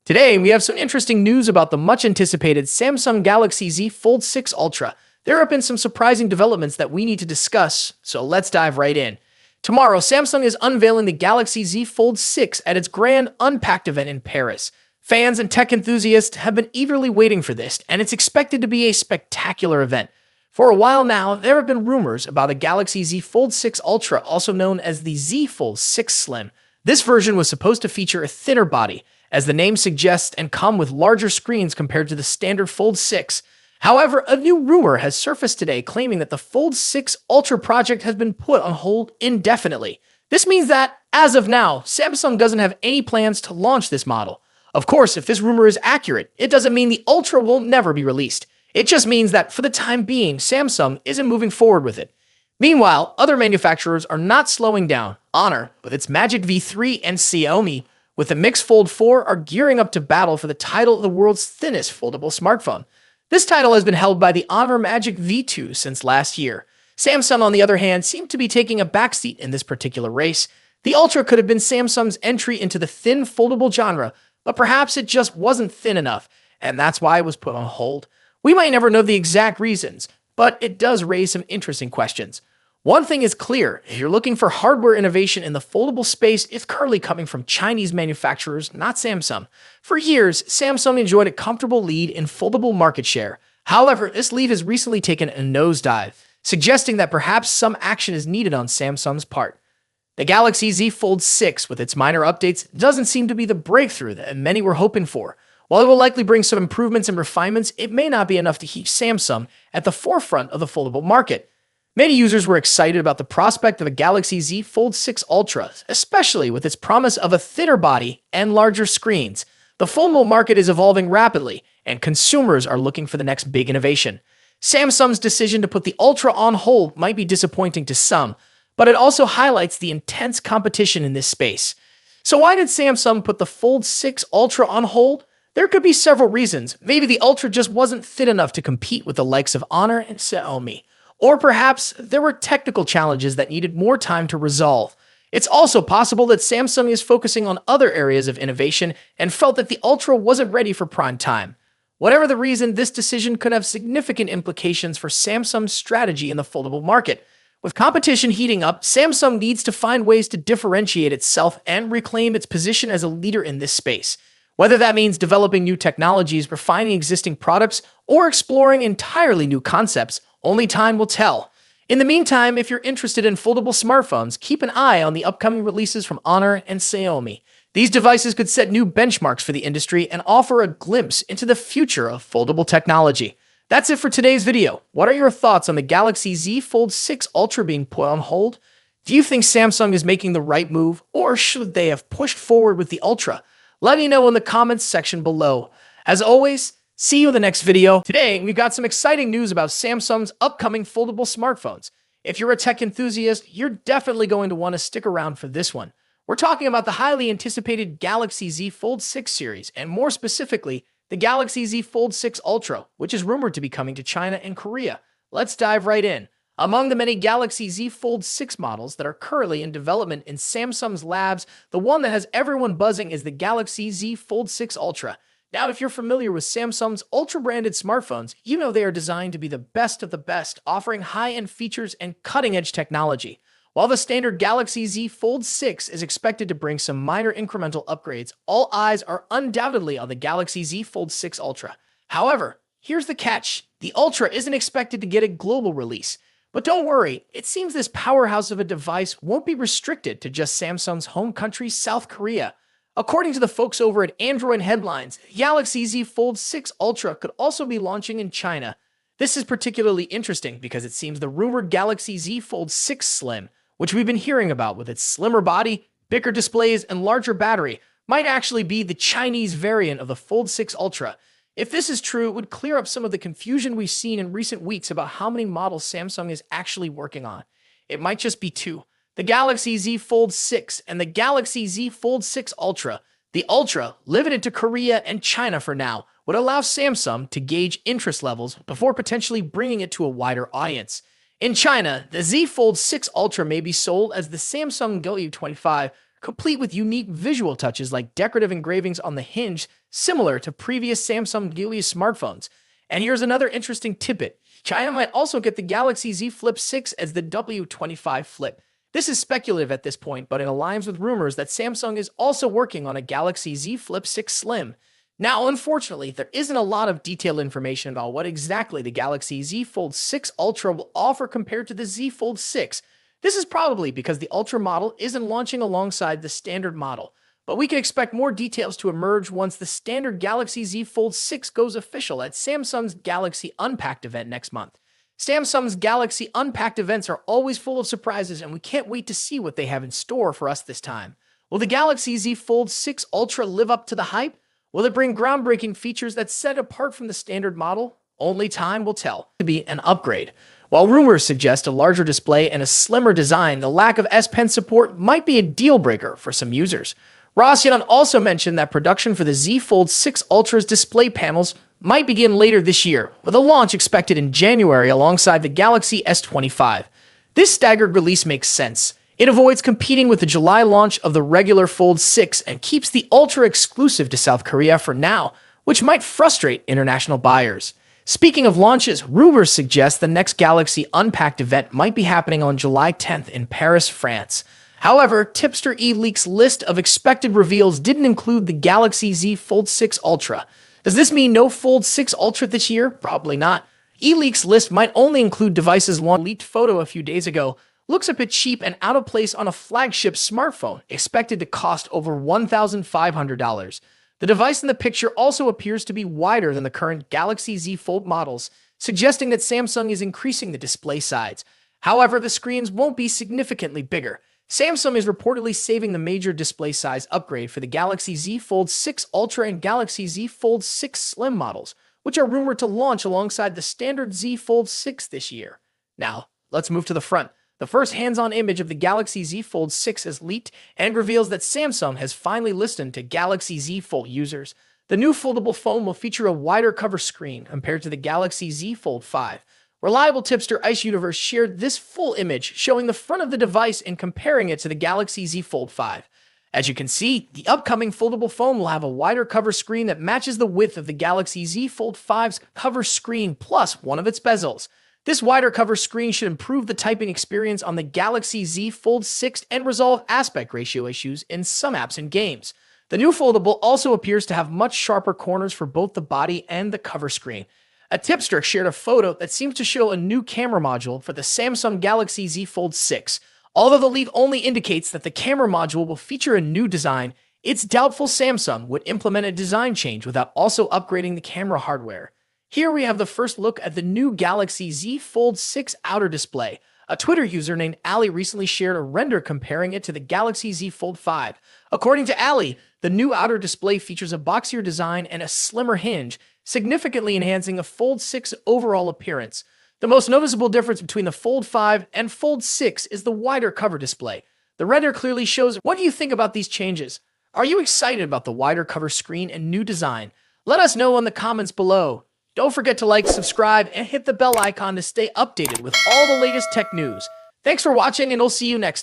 Today, we have some interesting news about the much anticipated Samsung Galaxy Z Fold 6 Ultra. There have been some surprising developments that we need to discuss, so let's dive right in. Tomorrow, Samsung is unveiling the Galaxy Z Fold 6 at its Grand Unpacked event in Paris. Fans and tech enthusiasts have been eagerly waiting for this, and it's expected to be a spectacular event. For a while now, there have been rumors about the Galaxy Z Fold 6 Ultra, also known as the Z Fold 6 Slim. This version was supposed to feature a thinner body, as the name suggests, and come with larger screens compared to the standard Fold 6. However, a new rumor has surfaced today claiming that the Fold 6 Ultra project has been put on hold indefinitely. This means that, as of now, Samsung doesn't have any plans to launch this model. Of course, if this rumor is accurate, it doesn't mean the Ultra will never be released. It just means that, for the time being, Samsung isn't moving forward with it. Meanwhile, other manufacturers are not slowing down. Honor, with its Magic V3, and Xiaomi, with the Mix Fold 4, are gearing up to battle for the title of the world's thinnest foldable smartphone. This title has been held by the Honor Magic V2 since last year. Samsung, on the other hand, seemed to be taking a backseat in this particular race. The Ultra could have been Samsung's entry into the thin foldable genre, but perhaps it just wasn't thin enough, and that's why it was put on hold. We might never know the exact reasons, but it does raise some interesting questions. One thing is clear: if you're looking for hardware innovation in the foldable space, it's currently coming from Chinese manufacturers, not Samsung. For years, Samsung enjoyed a comfortable lead in foldable market share. However, this lead has recently taken a nosedive, suggesting that perhaps some action is needed on Samsung's part. The Galaxy Z Fold 6, with its minor updates, doesn't seem to be the breakthrough that many were hoping for. While it will likely bring some improvements and refinements, it may not be enough to keep Samsung at the forefront of the foldable market. Many users were excited about the prospect of a Galaxy Z Fold 6 Ultra, especially with its promise of a thinner body and larger screens. The foldable market is evolving rapidly, and consumers are looking for the next big innovation. Samsung's decision to put the Ultra on hold might be disappointing to some, but it also highlights the intense competition in this space. So why did Samsung put the Fold 6 Ultra on hold? There could be several reasons. Maybe the Ultra just wasn't thin enough to compete with the likes of Honor and Xiaomi. Or perhaps there were technical challenges that needed more time to resolve. It's also possible that Samsung is focusing on other areas of innovation and felt that the Ultra wasn't ready for prime time. Whatever the reason, this decision could have significant implications for Samsung's strategy in the foldable market. With competition heating up, Samsung needs to find ways to differentiate itself and reclaim its position as a leader in this space. Whether that means developing new technologies, refining existing products, or exploring entirely new concepts, only time will tell. In the meantime, if you're interested in foldable smartphones, keep an eye on the upcoming releases from Honor and Xiaomi. These devices could set new benchmarks for the industry and offer a glimpse into the future of foldable technology. That's it for today's video. What are your thoughts on the Galaxy Z Fold 6 Ultra being put on hold? Do you think Samsung is making the right move, or should they have pushed forward with the Ultra? Let me know in the comments section below. As always, see you in the next video. Today, we've got some exciting news about Samsung's upcoming foldable smartphones. If you're a tech enthusiast, you're definitely going to want to stick around for this one. We're talking about the highly anticipated Galaxy Z Fold 6 series, and more specifically, the Galaxy Z Fold 6 Ultra, which is rumored to be coming to China and Korea. Let's dive right in. Among the many Galaxy Z Fold 6 models that are currently in development in Samsung's labs, the one that has everyone buzzing is the Galaxy Z Fold 6 Ultra. Now, if you're familiar with Samsung's Ultra-branded smartphones, you know they are designed to be the best of the best, offering high-end features and cutting-edge technology. While the standard Galaxy Z Fold 6 is expected to bring some minor incremental upgrades, all eyes are undoubtedly on the Galaxy Z Fold 6 Ultra. However, here's the catch: the Ultra isn't expected to get a global release. But don't worry, it seems this powerhouse of a device won't be restricted to just Samsung's home country, South Korea. According to the folks over at Android Headlines, Galaxy Z Fold 6 Ultra could also be launching in China. This is particularly interesting because it seems the rumored Galaxy Z Fold 6 Slim, which we've been hearing about with its slimmer body, bigger displays, and larger battery, might actually be the Chinese variant of the Fold 6 Ultra. If this is true, it would clear up some of the confusion we've seen in recent weeks about how many models Samsung is actually working on. It might just be two: the Galaxy Z Fold 6 and the Galaxy Z Fold 6 Ultra. The Ultra, limited to Korea and China for now, would allow Samsung to gauge interest levels before potentially bringing it to a wider audience. In China, the Z Fold 6 Ultra may be sold as the Samsung Galaxy 25, complete with unique visual touches like decorative engravings on the hinge, similar to previous Samsung Galaxy smartphones. And here's another interesting tidbit. China might also get the Galaxy Z Flip 6 as the W25 Flip. This is speculative at this point, but it aligns with rumors that Samsung is also working on a Galaxy Z Flip 6 Slim. Now, unfortunately, there isn't a lot of detailed information about what exactly the Galaxy Z Fold 6 Ultra will offer compared to the Z Fold 6. This is probably because the Ultra model isn't launching alongside the standard model, but we can expect more details to emerge once the standard Galaxy Z Fold 6 goes official at Samsung's Galaxy Unpacked event next month. Samsung's Galaxy Unpacked events are always full of surprises, and we can't wait to see what they have in store for us this time. Will the Galaxy Z Fold 6 Ultra live up to the hype? Will it bring groundbreaking features that set it apart from the standard model? Only time will tell. To be an upgrade. While rumors suggest a larger display and a slimmer design, the lack of S Pen support might be a deal breaker for some users. Ross Yan also mentioned that production for the Z Fold 6 Ultra's display panels might begin later this year, with a launch expected in January alongside the Galaxy S25. This staggered release makes sense. It avoids competing with the July launch of the regular Fold 6 and keeps the Ultra exclusive to South Korea for now, which might frustrate international buyers. Speaking of launches, rumors suggest the next Galaxy Unpacked event might be happening on July 10th in Paris, France. However, Tipster eLeaks' list of expected reveals didn't include the Galaxy Z Fold 6 Ultra. Does this mean no Fold 6 Ultra this year? Probably not. eLeaks' list might only include devices launched. A leaked photo a few days ago looks a bit cheap and out of place on a flagship smartphone, expected to cost over $1,500. The device in the picture also appears to be wider than the current Galaxy Z Fold models, suggesting that Samsung is increasing the display size. However, the screens won't be significantly bigger. Samsung is reportedly saving the major display size upgrade for the Galaxy Z Fold 6 Ultra and Galaxy Z Fold 6 Slim models, which are rumored to launch alongside the standard Z Fold 6 this year. Now, let's move to the front. The first hands-on image of the Galaxy Z Fold 6 is leaked and reveals that Samsung has finally listened to Galaxy Z Fold users. The new foldable phone will feature a wider cover screen compared to the Galaxy Z Fold 5. Reliable tipster Ice Universe shared this full image showing the front of the device and comparing it to the Galaxy Z Fold 5. As you can see, the upcoming foldable phone will have a wider cover screen that matches the width of the Galaxy Z Fold 5's cover screen plus one of its bezels. This wider cover screen should improve the typing experience on the Galaxy Z Fold 6 and resolve aspect ratio issues in some apps and games. The new foldable also appears to have much sharper corners for both the body and the cover screen. A tipster shared a photo that seems to show a new camera module for the Samsung Galaxy Z Fold 6. Although the leak only indicates that the camera module will feature a new design, it's doubtful Samsung would implement a design change without also upgrading the camera hardware. Here we have the first look at the new Galaxy Z Fold 6 outer display. A Twitter user named Ali recently shared a render comparing it to the Galaxy Z Fold 5. According to Ali, the new outer display features a boxier design and a slimmer hinge, significantly enhancing a Fold 6 overall appearance. The most noticeable difference between the Fold 5 and Fold 6 is the wider cover display. The render clearly shows. What do you think about these changes? Are you excited about the wider cover screen and new design? Let us know in the comments below. Don't forget to like, subscribe, and hit the bell icon to stay updated with all the latest tech news. Thanks for watching, and I'll see you next time.